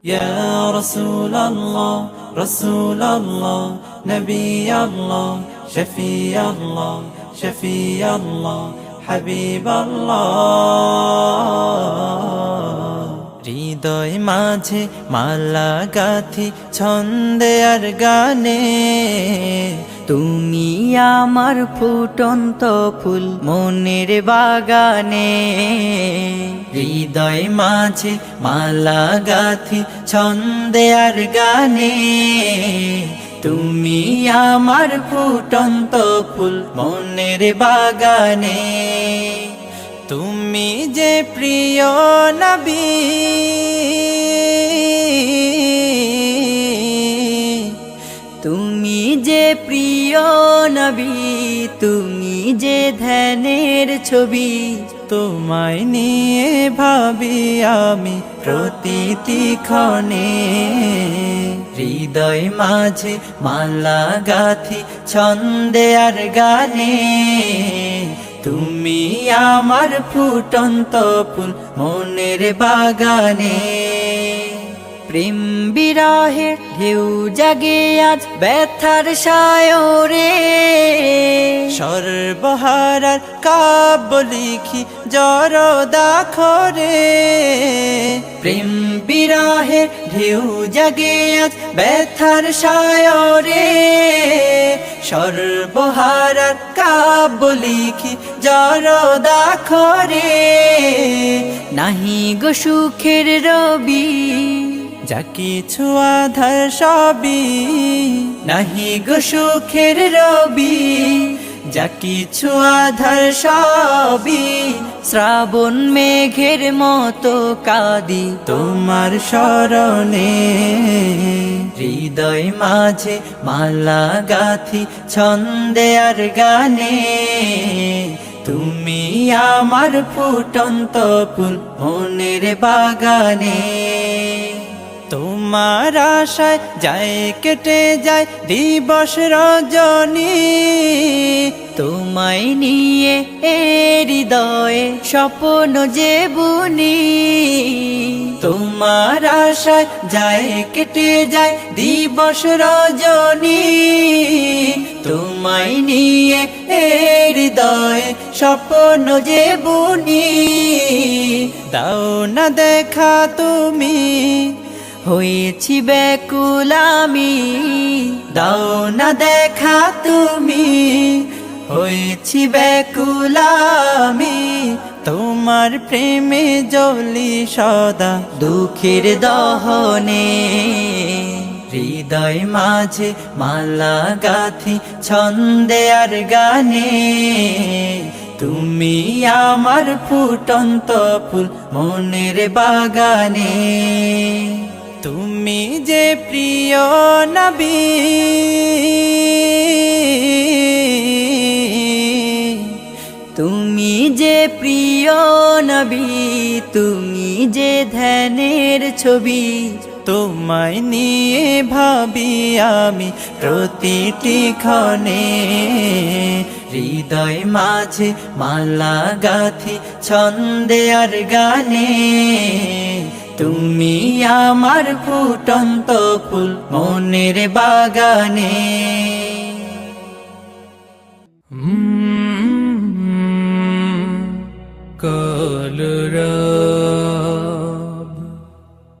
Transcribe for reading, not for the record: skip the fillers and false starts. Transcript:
يا رسول الله رسول الله نبي الله شفيع الله شفيع الله حبيب الله হৃদয় মাঝে মালা গাথি ছন্দে আর গানে তুমি আমার ফুটন্ত ফুল মনের বাগানে। হৃদয় মাঝে মালা গাথি ছন্দে আর গানে তুমি আমার ফুটন্ত ফুল মনের বাগানে। তুমি যে প্রিয় নবী তুমি যে প্রিয় নবী, তুমি যে ধ্যানের ছবি। তোমায় নিয়ে ভাবি আমি প্রতিটি ক্ষণে। হৃদয় মাঝে মালা গাথি ছন্দে আর গানে তুমি আমার ফুটন্ত ফুল মনের বাগানে। প্রেম বিরহে ঢেউ জাগে আজ ব্যথার সায়রে, সর্বহারার কাব্য লিখি জরদাখরে। প্রেম বিরহে ঢেউ জাগে আজ ব্যথার সায়রে, সর্বহারার কাব্য লিখি জরদাখরে। নাহি গো সুখের রবি, যা কিছু আধার সবই। নাহি গো সুখের রবি, যা কিছু আধার সবই। শ্রাবণ মেঘের মতো কাঁদি তোমার শরণে। হৃদয় মাঝে মালা গাথি ছন্দে আর গানে তুমি আমার ফুটন্ত ফুল মনের বাগানে। তোমার আশায় যায় কেটে যায় দিবস রজনী, তোমায় নিয়ে এ হৃদয়ে স্বপ্ন যে বুনি। তোমার আশায় যায় কেটে যায় দিবস রজনী, তোমায় নিয়ে এ হৃদয়ে স্বপ্ন যে বুনি। দাও না দেখা তুমি, হয়েছি ব্যাকুল আমি। দাও না দেখা তুমি, হয়েছি ব্যাকুল আমি। তোমার প্রেমে জ্বলি সদা দুঃখের দহনে। হৃদয় মাঝে মালা গাথি ছন্দে আর গানে তুমি আমার ফুটন্ত ফুল মনের বাগানে। তুমি যে প্রিয় নবী তুমি যে প্রিয় নবী, তুমি যে ধ্যানের ছবি। তোমায় নিয়ে ভাবি আমি প্রতিটি ক্ষণে। হৃদয় মাঝে মালা গাথি ছন্দে আর গানে তুমি আমার ফুটন্ত ফুল মনের বাগানে।